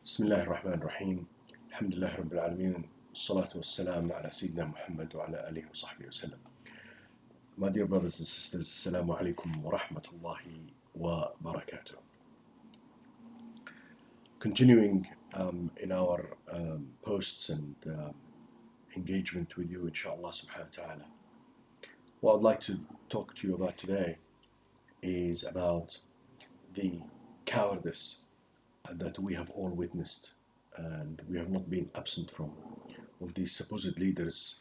بسم الله الرحمن الرحيم. الحمد لله رب العالمين والصلاة والسلام على سيدنا محمد وعلى آله وصحبه وسلم. My dear brothers and sisters, Assalamu alaikum wa rahmatullahi wa barakatuh. Continuing in our posts and engagement with you, inshallah subhanahu wa ta'ala. What I'd like to talk to you about today is about the cowardice that we have all witnessed and we have not been absent from, of these supposed leaders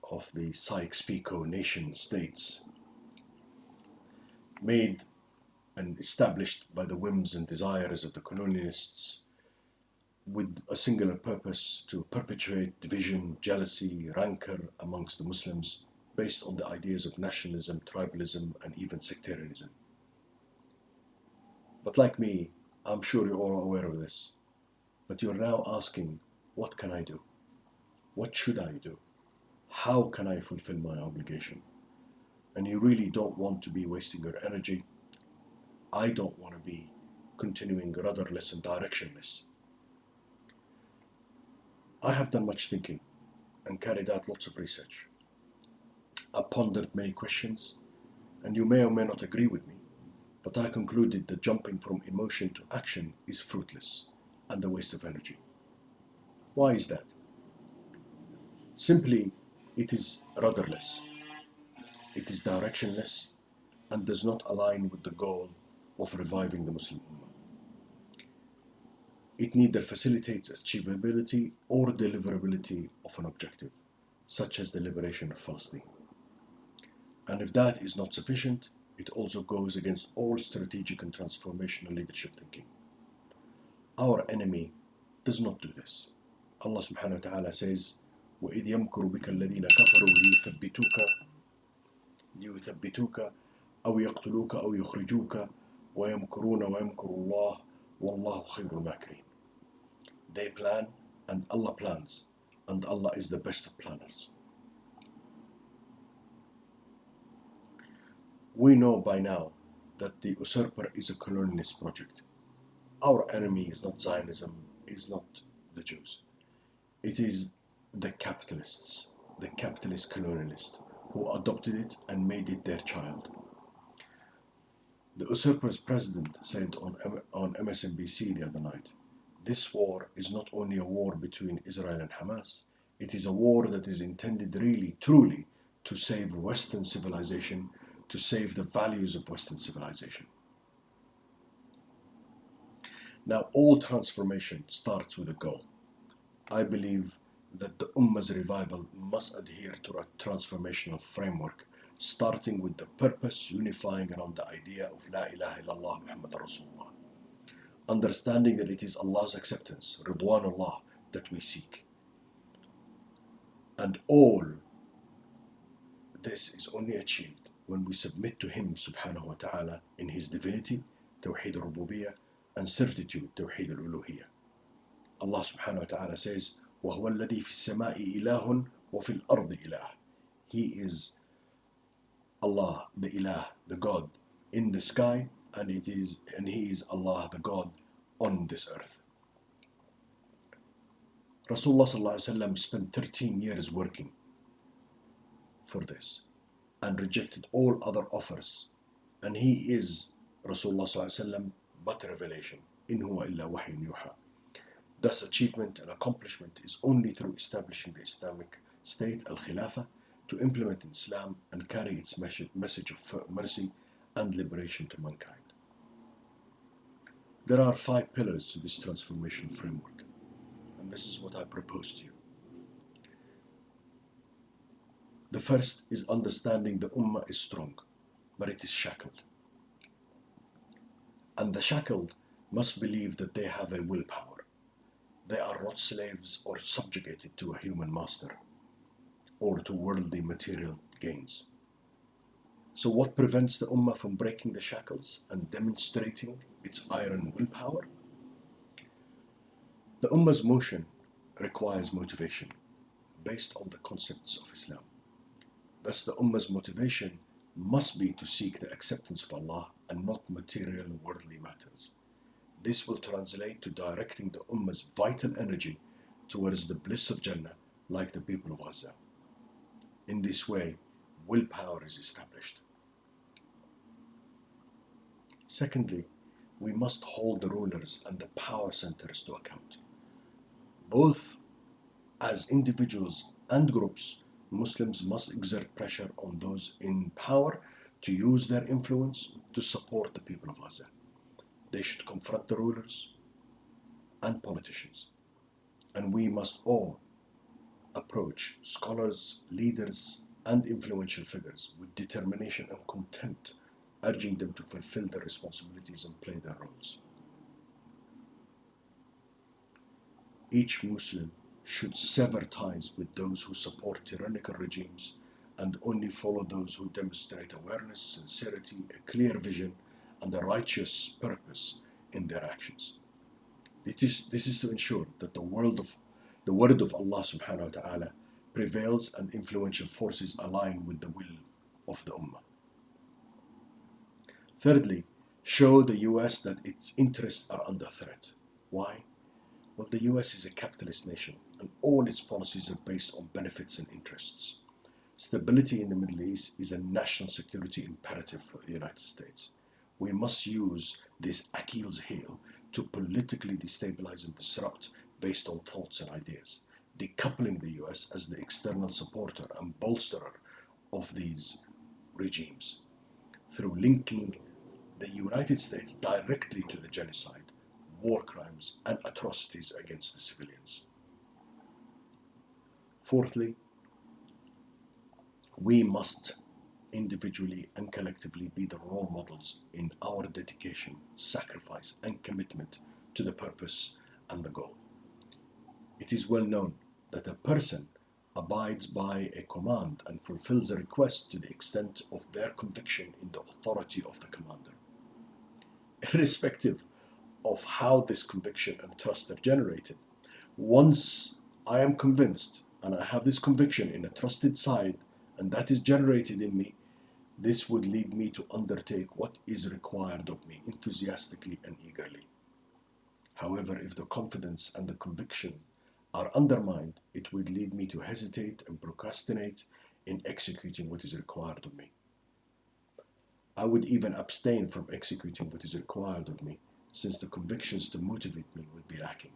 of the Sykes-Picot nation states, made and established by the whims and desires of the colonialists with a singular purpose: to perpetuate division, jealousy, rancor amongst the Muslims based on the ideas of nationalism, tribalism, and even sectarianism. But like me, I'm sure you're all aware of this. But you're now asking, what can I do? What should I do? How can I fulfill my obligation? And you really don't want to be wasting your energy. I don't want to be continuing rudderless and directionless. I have done much thinking and carried out lots of research. I pondered many questions, and you may or may not agree with me, but I concluded that jumping from emotion to action is fruitless and a waste of energy. Why is that? Simply, it is rudderless, it is directionless, and does not align with the goal of reviving the Muslim Ummah. It neither facilitates achievability or deliverability of an objective, such as the liberation of Palestine. And if that is not sufficient, it also goes against all strategic and transformational leadership thinking. Our enemy does not do this. Allah subhanahu wa ta'ala says, وَإِذْ يَمْكُرُ بِكَ الَّذِينَ كَفَرُوا لِيُثَبِّتُوكَ أو يقتلوك أو يخرجوك ويمكرون ويمكر الله والله خير الماكرين. They plan and Allah plans, and Allah is the best of planners. We know by now that the usurper is a colonialist project. Our enemy is not Zionism, is not the Jews. It is the capitalists, the capitalist colonialists who adopted it and made it their child. The usurper's president said on MSNBC the other night, this war is not only a war between Israel and Hamas, it is a war that is intended really, truly, to save Western civilization, to save the values of Western civilization. Now, all transformation starts with a goal. I believe that the Ummah's revival must adhere to a transformational framework, starting with the purpose unifying around the idea of La ilaha illallah Muhammad Rasulullah. Understanding that it is Allah's acceptance, Ridwanullah, that we seek. And all this is only achieved when we submit to Him subhanahu wa ta'ala in His divinity, Tawheed al-Rububiyyah, and certitude, Tawheed al-Uluhiyyah. Allah subhanahu wa ta'ala says, وَهُوَ الَّذِي فِي السَّمَاءِ إِلَهٌ وَفِي الْأَرْضِ إِلَهٌ. He is Allah, the Ilah, the God in the sky, and He is Allah, the God on this earth. Rasulullah sallallahu alaihi wasallam spent 13 years working for this and rejected all other offers. And he is Rasulullah sallallahu alaihi wasallam but revelation. In huwa illa wahyun yuha. Thus, achievement and accomplishment is only through establishing the Islamic State, al-Khilafah, to implement Islam and carry its message of mercy and liberation to mankind. There are 5 pillars to this transformation framework, and this is what I propose to you. The first is understanding the Ummah is strong, but it is shackled. And the shackled must believe that they have a willpower. They are not slaves or subjugated to a human master or to worldly material gains. So what prevents the Ummah from breaking the shackles and demonstrating its iron willpower? The Ummah's motion requires motivation based on the concepts of Islam. Thus, the Ummah's motivation must be to seek the acceptance of Allah and not material worldly matters. This will translate to directing the Ummah's vital energy towards the bliss of Jannah, like the people of Gaza. In this way, willpower is established. Secondly, we must hold the rulers and the power centers to account. Both as individuals and groups, Muslims must exert pressure on those in power to use their influence to support the people of Gaza. They should confront the rulers and politicians. And we must all approach scholars, leaders, and influential figures with determination and contempt, urging them to fulfill their responsibilities and play their roles. Each Muslim should sever ties with those who support tyrannical regimes and only follow those who demonstrate awareness, sincerity, a clear vision, and a righteous purpose in their actions. This is to ensure that the word of Allah subhanahu wa ta'ala prevails and influential forces align with the will of the Ummah. Thirdly, show the US that its interests are under threat. Why? Well, the US is a capitalist nation and all its policies are based on benefits and interests. Stability in the Middle East is a national security imperative for the United States. We must use this Achilles heel to politically destabilize and disrupt based on thoughts and ideas, decoupling the US as the external supporter and bolsterer of these regimes through linking the United States directly to the genocide, war crimes, and atrocities against the civilians. Fourthly, we must individually and collectively be the role models in our dedication, sacrifice, and commitment to the purpose and the goal. It is well known that a person abides by a command and fulfills a request to the extent of their conviction in the authority of the commander. Irrespective of how this conviction and trust are generated, once I am convinced and I have this conviction in a trusted side and that is generated in me, this would lead me to undertake what is required of me enthusiastically and eagerly. However, if the confidence and the conviction are undermined, it would lead me to hesitate and procrastinate in executing what is required of me. I would even abstain from executing what is required of me, since the convictions to motivate me would be lacking.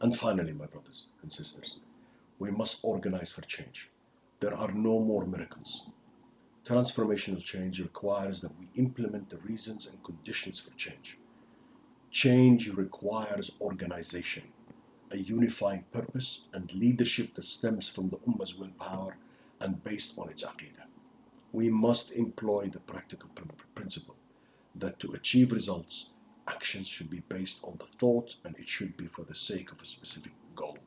And finally, my brothers and sisters, we must organize for change. There are no more miracles. Transformational change requires that we implement the reasons and conditions for change. Change requires organization, a unifying purpose, and leadership that stems from the Ummah's willpower and based on its aqidah. We must employ the practical principle that to achieve results, actions should be based on the thought and it should be for the sake of a specific goal.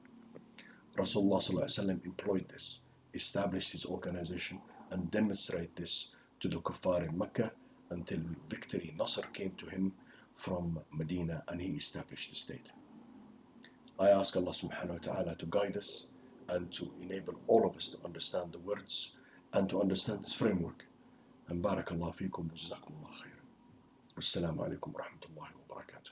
Rasulullah employed this, established his organization, and demonstrated this to the kuffar in Mecca until victory, Nasr, came to him from Medina and he established the state. I ask Allah subhanahu wa ta'ala to guide us and to enable all of us to understand the words and to understand this framework. And barakallahu feekum wa jazakumullah khairan. Wassalamu alaikum wa rahmatullahi wa barakatuh.